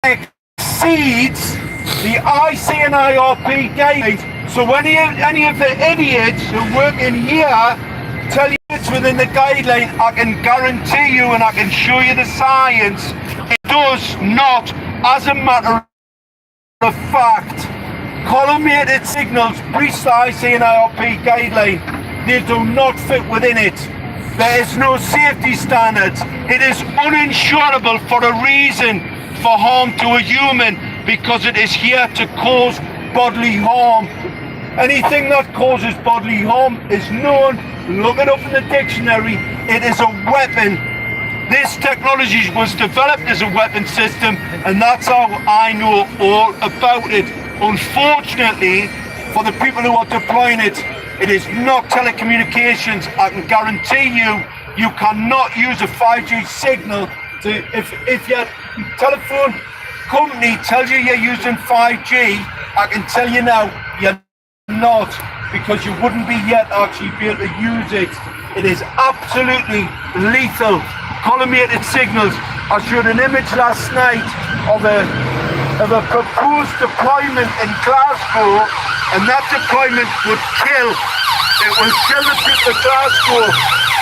exceeds the IC and IRP guidelines. So when any of the idiots who work in here tell you it's within the guideline, I can guarantee you and I can show you the science, it does not, as a matter of fact. Collimated signals breach the IC and IRP guideline. They do not fit within it. There is no safety standards. It is uninsurable for a reason, for harm to a human, because it is here to cause bodily harm. Anything that causes bodily harm is known. Look it up in the dictionary. It is a weapon. This technology was developed as a weapon system, and that's how I know all about it. Unfortunately, for the people who are deploying it, it is not telecommunications. I can guarantee you, you cannot use a 5G signal to, if your telephone company tells you you're using 5G, I can tell you now, you're not, because you wouldn't be yet actually be able to use it. It is absolutely lethal. Collimated signals. I showed an image last night of a proposed deployment in Glasgow, and that deployment would kill. It will kill the people of Glasgow.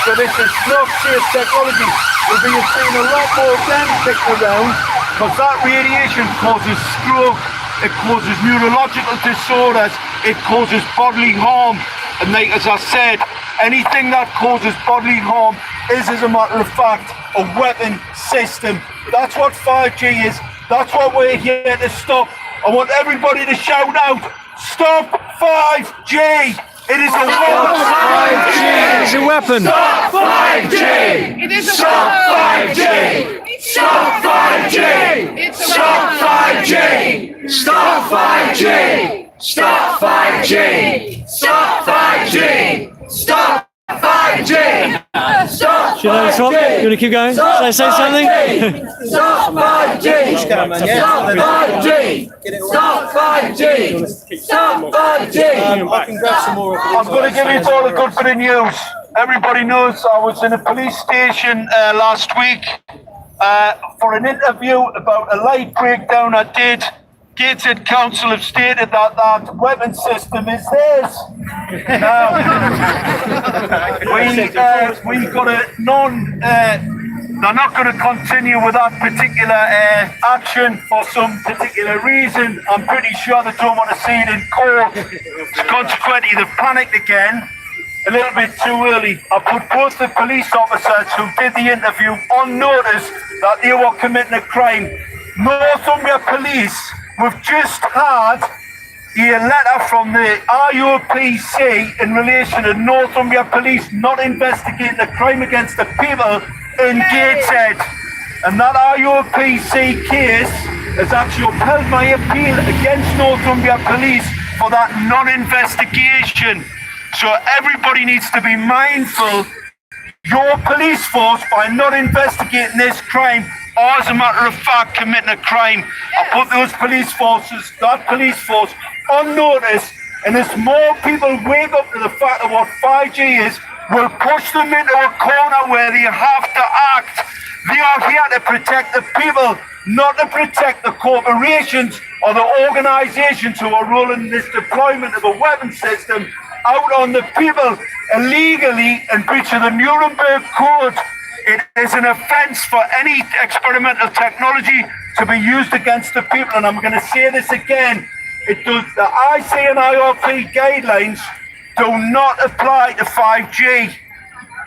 So this is not safe technology. We'll be seeing a lot more of them kicking around, because that radiation causes stroke, it causes neurological disorders, it causes bodily harm. And like as I said, anything that causes bodily harm is, as a matter of fact, a weapon system. That's what 5G is. That's what we're here to stop. I want everybody to shout out, stop 5G! It is a weapon! 5G! It's a weapon! Stop 5G! It is a Stop weapon! 5G! Stop 5G! Stop 5G! Stop 5G! Stop 5G! Stop 5G! Stop 5G! Stop 5G! Should I stop? You want to keep going? Should I say something? Stop 5G! Stop 5G! Stop 5G! Stop 5G! I can grab some more. I'm going to give you all a good bit of news. Everybody knows I was in a police station last week for an interview about a light breakdown I did. Gateshead Council have stated that that weapon system is theirs. Now, we got a they're not going to continue with that particular action for some particular reason. I'm pretty sure they don't want to see it in court. Consequently, they've panicked again. A little bit too early. I put both the police officers who did the interview on notice that they were committing a crime. Northumbria Police, we've just had a letter from the IOPC in relation to Northumbria Police not investigating a crime against the people in Gateshead. And that IOPC case has actually upheld my appeal against Northumbria Police for that non-investigation. So everybody needs to be mindful. Your police force, by not investigating this crime, or as a matter of fact committing a crime, I put that police force on notice, and as more people wake up to the fact of what 5G is, we'll push them into a corner where they have to act. They are here to protect the people, not to protect the corporations or the organisations who are rolling this deployment of a weapon system out on the people illegally in breach of the Nuremberg Code. It is an offence for any experimental technology to be used against the people, and I'm going to say this again. It does. The IC and IRP guidelines do not apply to 5G.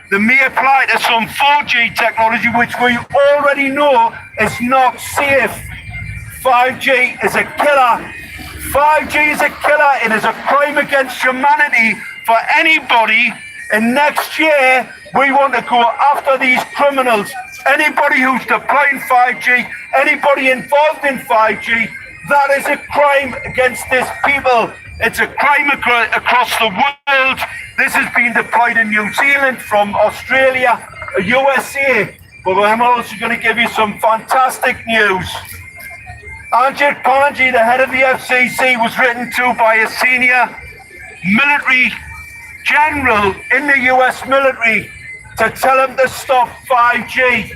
They may apply to some 4G technology, which we already know is not safe. 5G is a killer. 5G is a killer. It is a crime against humanity for anybody. And next year, we want to go after these criminals. Anybody who's deploying 5G, anybody involved in 5G, that is a crime against this people. It's a crime across the world. This has been deployed in New Zealand, from Australia, USA. But I'm also going to give you some fantastic news. Anjit Panji, the head of the FCC, was written to by a senior military general in the US military to tell him to stop 5G.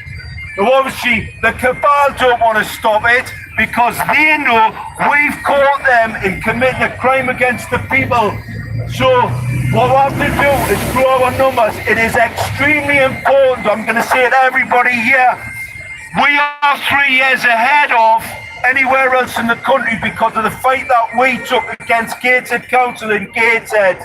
Now obviously the cabal don't want to stop it. because they know we've caught them in committing a crime against the people. So what we have to do is grow our numbers. It is extremely important. I'm going to say it to everybody here. We are 3 years ahead of anywhere else in the country because of the fight that we took against Gateshead Council in Gateshead.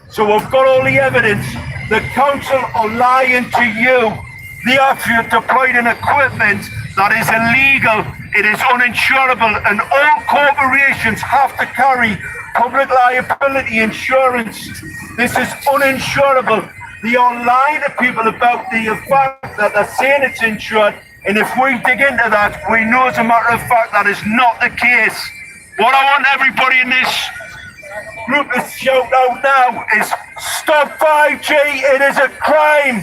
So we've got all the evidence. The council are lying to you. They have deployed an equipment that is illegal, it is uninsurable, and all corporations have to carry public liability insurance. This is uninsurable. They are lying to people about the fact that they're saying it's insured, and if we dig into that, we know as a matter of fact that is not the case. What I want everybody in this group to shout out now is stop 5G, it is a crime.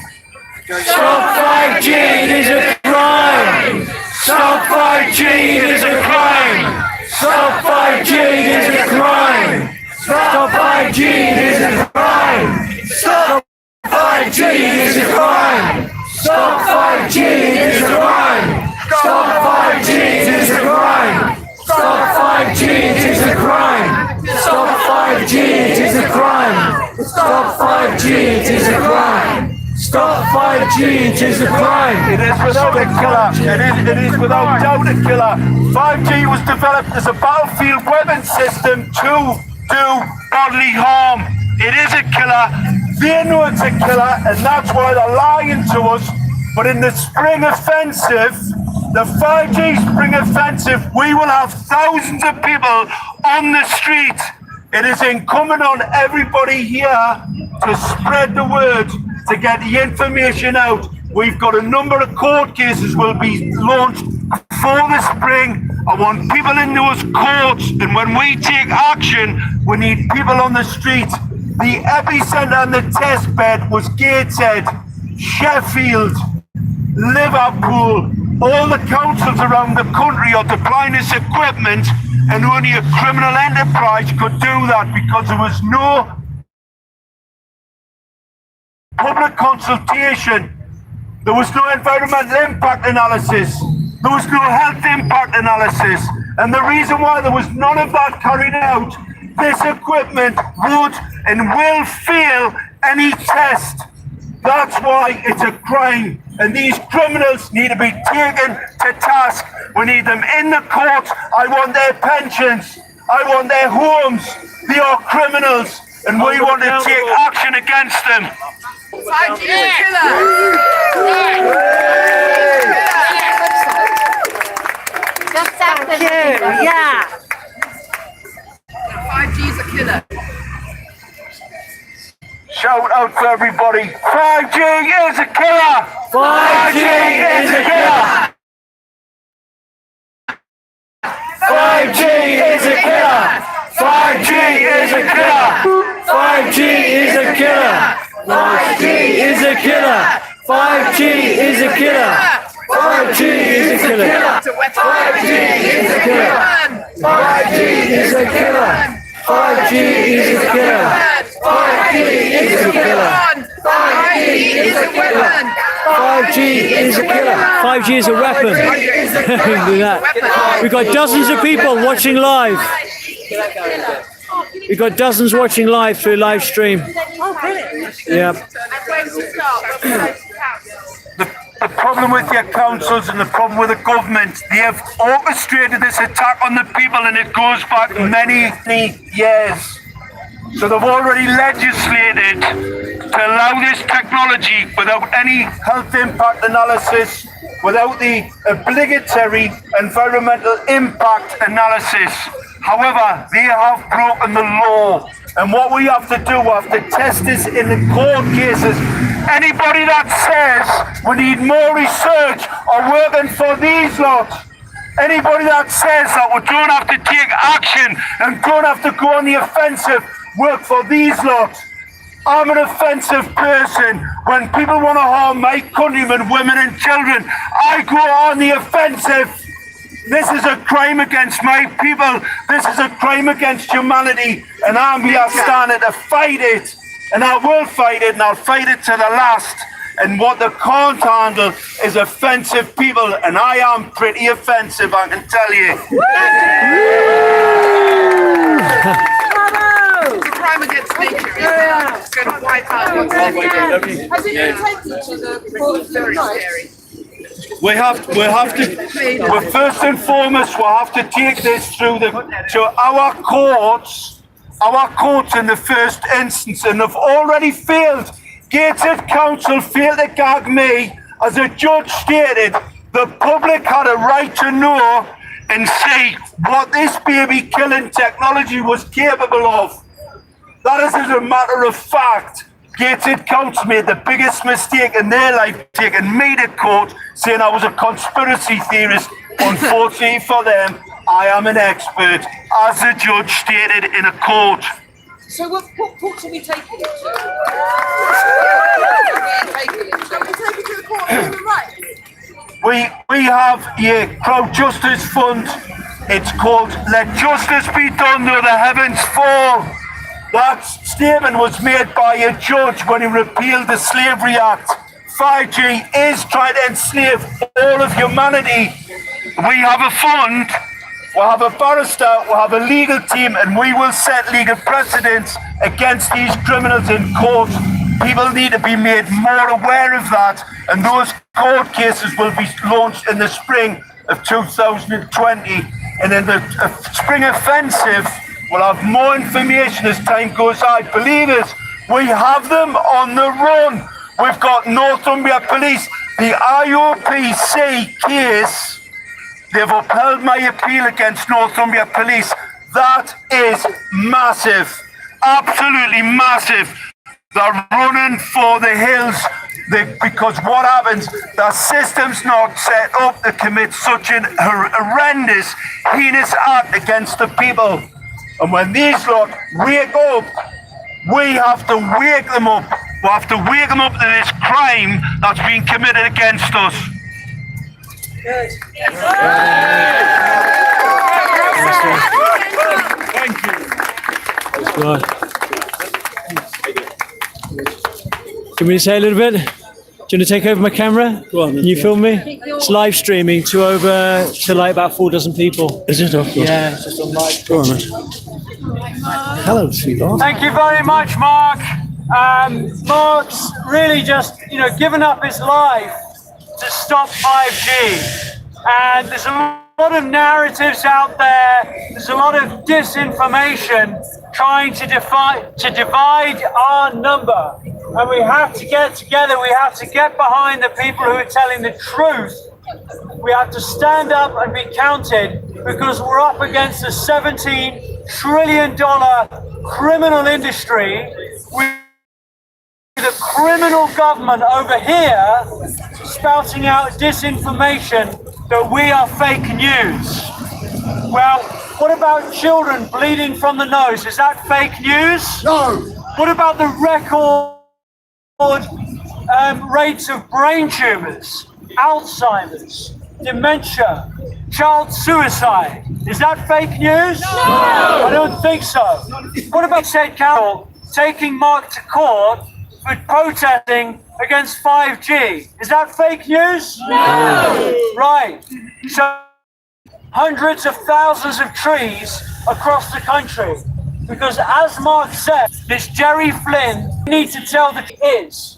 Stop 5G, it is a crime! Stop 5G, it is a crime! Stop 5G, it is a crime! Stop 5G, it is a crime! Stop 5G, it is a crime! Stop 5G, it is a crime! Stop 5G, it is a crime! Stop 5G, it is a crime! Stop 5G, it is a crime! Stop 5G, it is a crime! Stop 5G, it is a crime! It is without a killer. It is without doubt a killer. 5G was developed as a battlefield weapon system to do bodily harm. It is a killer. They know it's a killer, and that's why they're lying to us. But in the spring offensive, the 5G spring offensive, we will have thousands of people on the street. It is incumbent on everybody here to spread the word, to get the information out. We've got a number of court cases will be launched for the spring. I want people in those courts, and when we take action, we need people on the street. The epicenter and the test bed was Gateshead, Sheffield, Liverpool. All the councils around the country are deploying this equipment, and only a criminal enterprise could do that because there was no public consultation, there was no environmental impact analysis, there was no health impact analysis, and the reason why there was none of that carried out, this equipment would and will fail any test. That's why it's a crime, and these criminals need to be taken to task. We need them in the courts. I want their pensions, I want their homes. They are criminals, and we want to take action against them. 5G is a killer! Just after yeah. 5G is a killer. Shout out for everybody. 5G is a killer! 5G is a killer! 5G is a killer! 5G is a killer! 5G is a killer! 5G is a killer! 5G is a killer! 5G is a killer! 5G is a killer! 5G is a killer! 5G is a killer! 5G is a killer! 5G is a weapon! 5G is a killer! 5G is a weapon! Do that. We've got dozens of people watching live. We've got dozens watching live through live stream. Yeah. The problem with your councils and the problem with the government, they have orchestrated this attack on the people, and it goes back many years. So they've already legislated to allow this technology without any health impact analysis, without the obligatory environmental impact analysis. However, they have broken the law, and what we have to do, we have to test this in the court cases. Anybody that says we need more research are working for these lots. Anybody that says that we don't have to take action and don't have to go on the offensive, work for these lots. I'm an offensive person. When people want to harm my countrymen, women and children, I go on the offensive. This is a crime against my people. This is a crime against humanity, and I'm here standing to fight it. And I will fight it, and I'll fight it to the last. And what they can't handle is offensive people, and I am pretty offensive, I can tell you. It's a crime against nature. It's going to wipe out what's left. Has it been taken to the court of Very human rights? scary. We have to, well, first and foremost, we have to take this through to our courts in the first instance, and they've already failed. Gateshead Council failed to gag me. As a judge stated, the public had a right to know and see what this baby killing technology was capable of. That is as a matter of fact. Gateshead Council made the biggest mistake in their life, taking me to court, saying I was a conspiracy theorist. Unfortunately for them, I am an expert, as the judge stated in a court. So what courts are we taking it to? Taking it. Are we taking it to the court of human rights? We have a crowd justice fund. It's called Let Justice Be Done Though the Heavens Fall. That statement was made by a judge when he repealed the Slavery Act. 5G is trying to enslave all of humanity. We have a fund, we'll have a barrister, we'll have a legal team, and we will set legal precedents against these criminals in court. People need to be made more aware of that, and those court cases will be launched in the spring of 2020. And in the spring offensive, we'll have more information as time goes on. Believe us, we have them on the run. We've got Northumbria Police, the IOPC case. They've upheld my appeal against Northumbria Police. That is massive, absolutely massive. They're running for the hills because what happens, the system's not set up to commit such an horrendous, heinous act against the people. And when these lot wake up, we have to wake them up. We have to wake them up to this crime that's being committed against us. Good. Thank you. That's good. Can we say a little bit? Do you want to take over my camera? Go on. Can you film me? It's live streaming to like about 4 dozen people. Is it? Yeah, it's just on live. Go on, man. Hello, sweetheart. Thank you very much, Mark. Mark's really just, given up his life to stop 5G. And there's a lot of narratives out there. There's a lot of disinformation trying to divide our number. And we have to get together. We have to get behind the people who are telling the truth. We have to stand up and be counted, because we're up against a $17 trillion criminal industry with a criminal government over here spouting out disinformation that we are fake news. Well, what about children bleeding from the nose? Is that fake news? No. What about the record rates of brain tumors, Alzheimer's, dementia, child suicide? Is that fake news? No! I don't think so. What about said Carol taking Mark to court for protesting against 5G? Is that fake news? No! Right. So hundreds of thousands of trees across the country. Because as Mark said, this Jerry Flynn needs to tell the is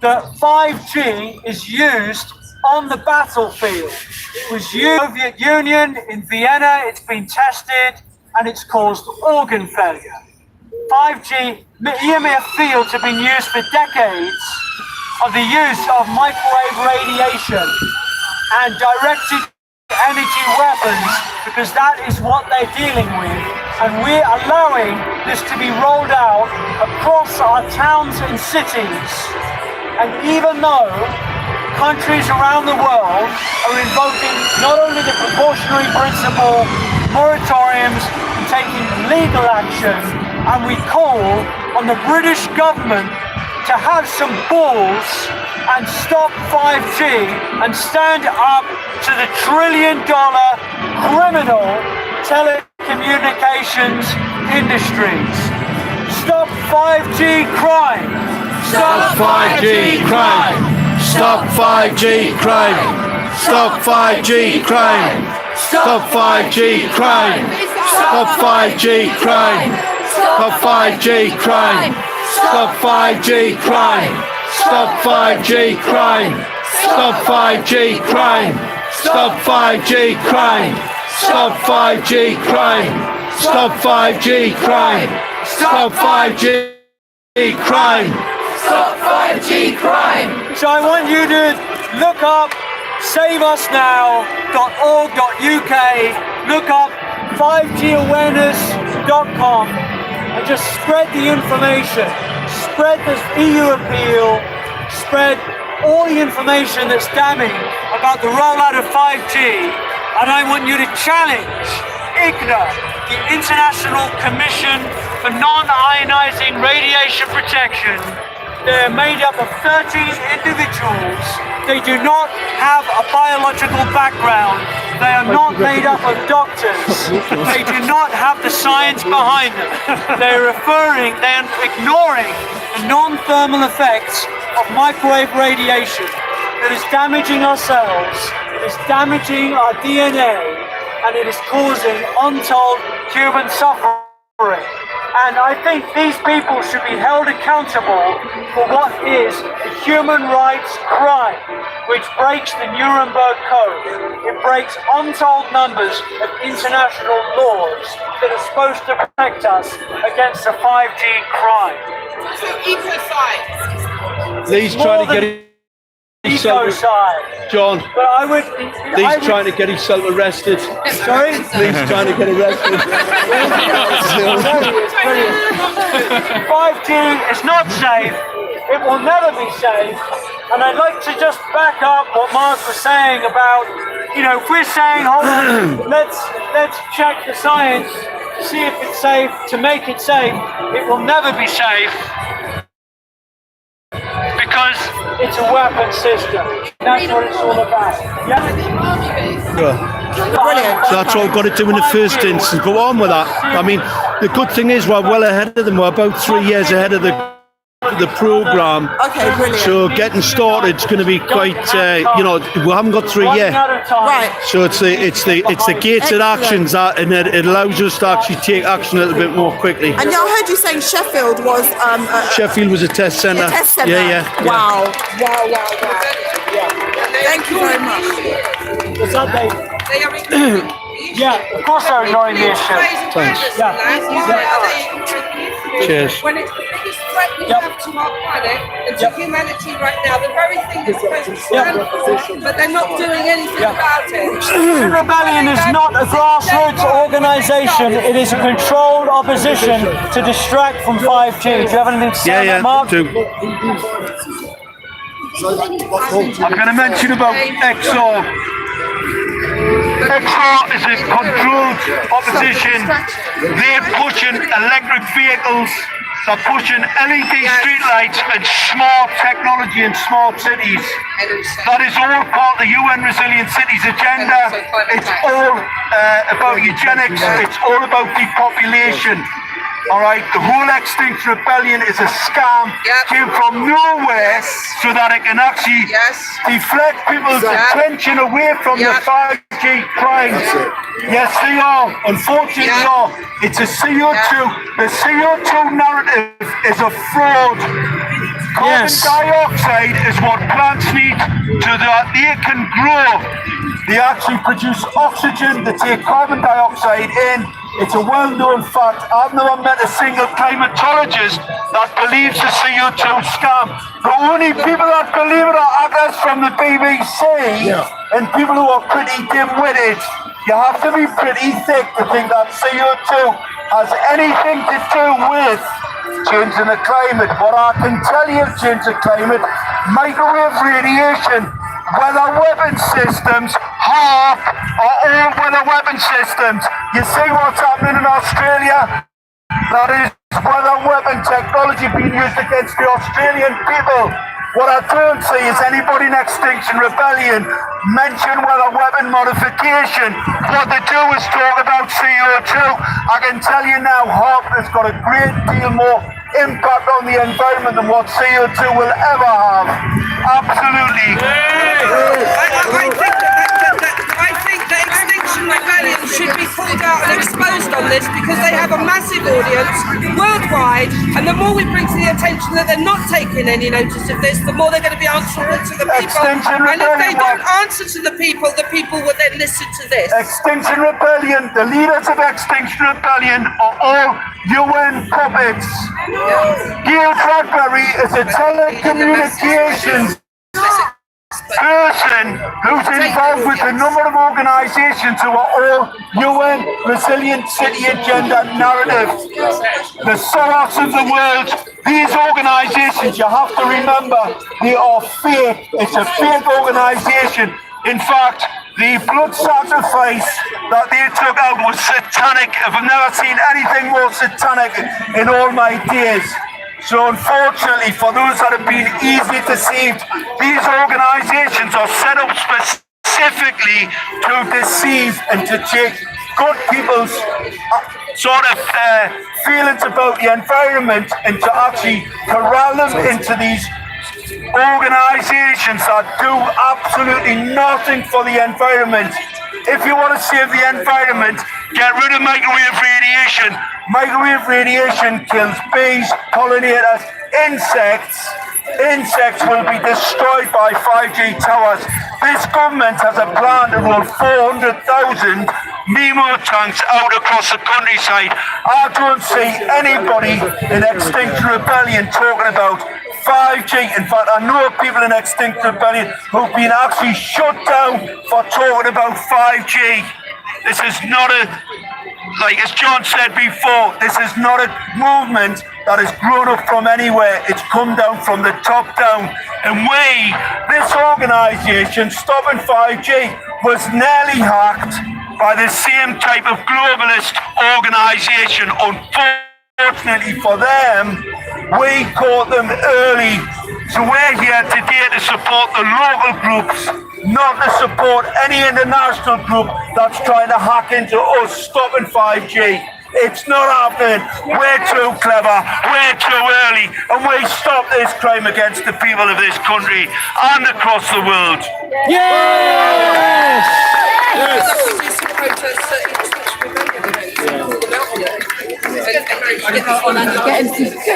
that 5G is used on the battlefield. It was used in the Soviet Union, in Vienna, it's been tested, and it's caused organ failure. 5G, EMF fields have been used for decades of the use of microwave radiation and directed energy weapons, because that is what they're dealing with. And we're allowing this to be rolled out across our towns and cities. And even though countries around the world are invoking not only the precautionary principle, moratoriums, and taking legal action, and we call on the British government to have some balls and stop 5G and stand up to the trillion-dollar criminal telecommunications industries. Stop 5G crime. Stop 5G crime! Stop 5G crime! Stop 5G crime! Stop 5G crime! Stop 5G crime! Stop 5G crime! Stop 5G crime! Stop 5G crime! Stop 5G crime! Stop 5G crime! Stop 5G crime! Stop 5G crime! Stop 5G crime! Stop 5G crime! So I want you to look up saveusnow.org.uk, look up 5gawareness.com and just spread the information, spread this EU appeal, spread all the information that's damning about the rollout of 5G, and I want you to challenge IGNA, the International Commission for Non-Ionizing Radiation Protection. They're made up of 13 individuals. They do not have a biological background. They are not made up of doctors. They do not have the science behind them. They're ignoring the non-thermal effects of microwave radiation that is damaging our cells, it is damaging our DNA, and it is causing untold human suffering. And I think these people should be held accountable for what is a human rights crime, which breaks the Nuremberg Code. It breaks untold numbers of international laws that are supposed to protect us against a 5G crime. So ecocide. Lee's trying to get himself, Ecocide. John. But I would. Lee's trying to get himself arrested. Sorry? Lee's trying to get arrested. 5G is not safe. It will never be safe. And I'd like to just back up what Mark was saying about, if we're saying, hold on, let's check the science to see if it's safe, to make it safe. It will never be safe because it's a weapon system. That's what it's all about. Yeah. So that's all we've got to do in the first instance. Go on with that. I mean, the good thing is we're well ahead of them. We're about 3 years ahead of the program. Okay, brilliant. So getting started is going to be quite. We haven't got 3 yet. Right. So it's the gated actions that, and it allows us to actually take action a little bit more quickly. And I heard you saying Sheffield was Sheffield was a test centre. a test centre. Yeah. Wow. Thank you very much. They are ignoring Yeah, of course they're ignoring the issue. Thanks. Cheers. When it's the biggest threat we have to our planet and to humanity right now, the very thing that's supposed to stand for, but they're not doing anything about it. Student Rebellion is not a grassroots organisation. It is a controlled opposition to distract from 5G. Do you have anything to say, Mark? Do. I'm going to mention about XR. XR is a controlled opposition. They're pushing electric vehicles, they're pushing LED streetlights and smart technology in smart cities. That is all part of the UN Resilient Cities agenda. It's all about eugenics, it's all about depopulation. Alright, the whole Extinction Rebellion is a scam, came from nowhere so that it can actually deflect people's attention away from the 5G crimes. Yes, they are. Unfortunately, they are. It's a CO2. The CO2 narrative is a fraud. Carbon dioxide is what plants need so that they can grow. They actually produce oxygen, they take carbon dioxide in. It's a well-known fact. I've never met a single climatologist that believes the CO2 scam. The only people that believe it are actors from the BBC and people who are pretty dim-witted. You have to be pretty thick to think that CO2 has anything to do with changing the climate. What I can tell you of changing the climate, microwave radiation, weather weapon systems, half are all weather weapon systems. You see what's happening in Australia? That is weather weapon technology being used against the Australian people. What I don't see is anybody in Extinction Rebellion mention weather weapon modification. What they do is talk about CO2. I can tell you now, HARP has got a great deal more impact on the environment than what CO2 will ever have. Absolutely. I think that Extinction Rebellion should be pulled out and exposed on this because they have a massive audience worldwide, and the more we bring to the attention that they're not taking any notice of this, the more they're going to be answerable to the people. And if they don't answer to the people will then listen to this. Extinction Rebellion, the leaders of Extinction Rebellion are all UN puppets. Gail Bradbury is a telecommunications person who's involved with a number of organisations who are all UN Resilient City Agenda narratives. The Soros of the world, these organisations, you have to remember, they are fake. It's a fake organisation. In fact, the blood sacrifice that they took out was satanic. I've never seen anything more satanic in all my days. So unfortunately, for those that have been easily deceived, these organisations are set up specifically to deceive and to take good people's feelings about the environment and to actually corral them into these organisations that do absolutely nothing for the environment. If you want to save the environment, get rid of microwave radiation. Microwave radiation kills bees, pollinators, insects. Insects will be destroyed by 5G towers. This government has a plan to roll 400,000 Nemo tanks out across the countryside. I don't see anybody in Extinction Rebellion talking about 5G. In fact, I know people in Extinction Rebellion who've been actually shut down for talking about 5G. This is not like as John said before, this is not a movement that has grown up from anywhere. It's come down from the top down. And this organisation, Stopping 5G, was nearly hacked by the same type of globalist organisation. Unfortunately for them, we caught them early. So we're here today to support the local groups, not to support any international group that's trying to hack into us stopping 5G. It's not happening. We're too clever. We're too early. And we stop this crime against the people of this country and across the world. Yes!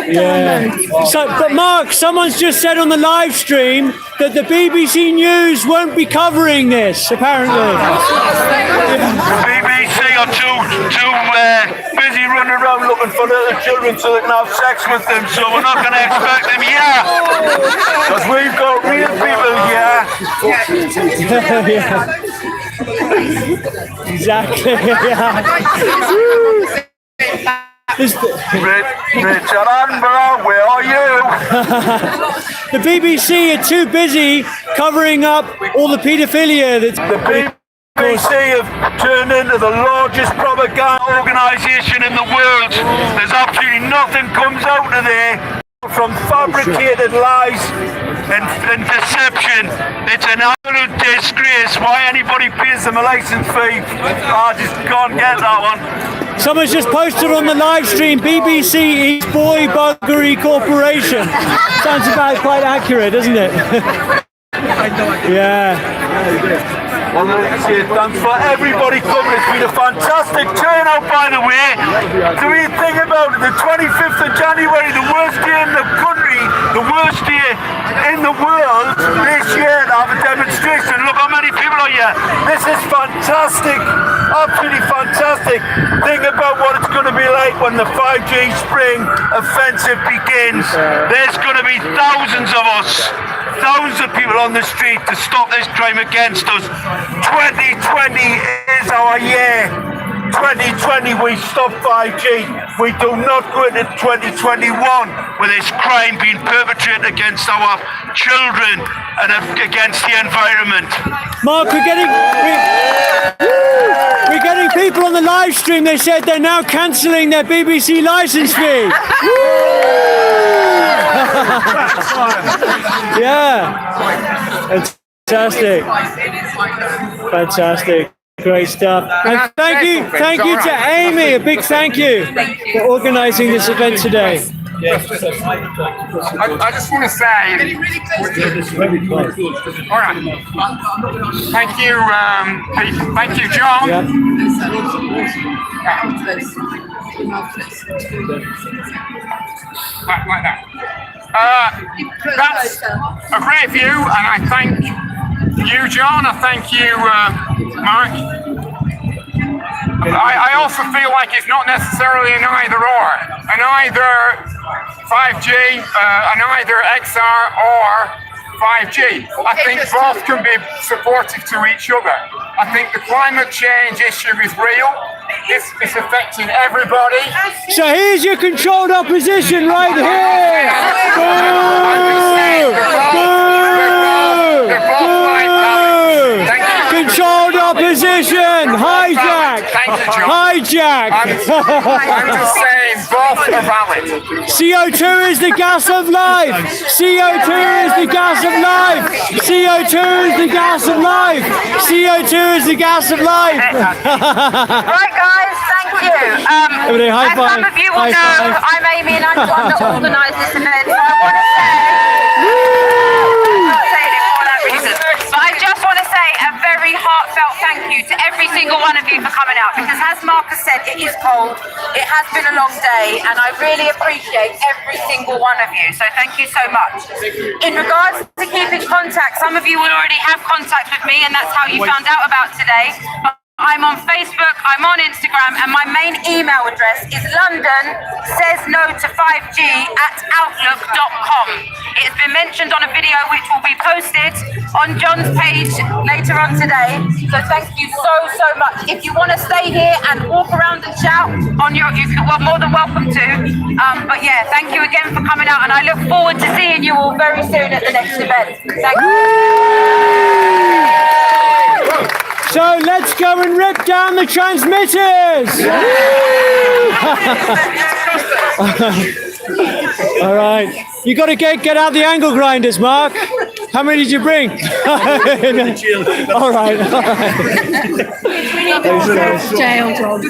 Yeah. So, but Mark, someone's just said on the live stream that the BBC News won't be covering this, apparently. The BBC are too busy running around looking for little children so they can have sex with them, so we're not going to expect them here. Because we've got real people here. Yeah. Exactly. Yeah. Richard Attenborough, where are you? The BBC are too busy covering up all the paedophilia that's... The BBC have turned into the largest propaganda organisation in the world. There's absolutely nothing comes out of there from fabricated lies and deception. It's an absolute disgrace. Why anybody pays them a licence fee? I just can't get that one. Someone's just posted on the live stream, BBC eats boy buggery corporation. Sounds about quite accurate, doesn't it? Yeah. Well, thanks for everybody coming. It's been a fantastic turnout, by the way. Do we think about it? The 25th of January, the worst day in the country, the worst day in the world this year to have a demonstration. Look how many people are here. This is fantastic. Absolutely fantastic. Think about what it's going to be like when the 5G spring offensive begins. There's going to be thousands of us. Thousands of people on the street to stop this crime against us. 2020 is our year. 2020 we stop 5G. We do not go into 2021 with this crime being perpetrated against our children and against the environment. Mark, we're getting people on the live stream. They said they're now cancelling their BBC licence fee. Yeah, fantastic, fantastic, great stuff. And thank you to Amy. A big thank you for organising this event today. I just want to say, all right. Thank you, Pete. Thank you, John. Like that. That's a great view, and I thank you, John. I thank you, Mark. I also feel like it's not necessarily an either-or. An either 5G, an either XR or 5G. I think both can be supportive to each other. I think the climate change issue is real. It's affecting everybody. So here's your controlled opposition right here. They're both like that. Thank you. Controlled opposition. Hijack. Thank you, John. Hijack. I'm just saying both are valid. CO2 is the gas of life. CO2 is the gas of life. CO2 is the gas of life. CO2 is the gas of life. Right, guys, thank you. Everybody, high As five. some of you will High know, five. I'm Amy and I'm the one that organised this event. So I want to say, I'm not saying it for that reason, but I just want to say a very heartfelt thank you to every single one of you for coming out, because as Marcus said, it is cold, it has been a long day, and I really appreciate every single one of you, so thank you so much. In regards to keeping contact, some of you will already have contact with me, and that's how you found out about today. I'm on Facebook, I'm on Instagram, and my main email address is londonsaysno5g@outlook.com. It has been mentioned on a video which will be posted on John's page later on today. So thank you so much. If you want to stay here and walk around and shout on you're more than welcome to. But yeah, thank you again for coming out, and I look forward to seeing you all very soon at the next event. Thank you. So let's go and rip down the transmitters. All right. You got to get out the angle grinders, Mark. How many did you bring? All right. Jail, John.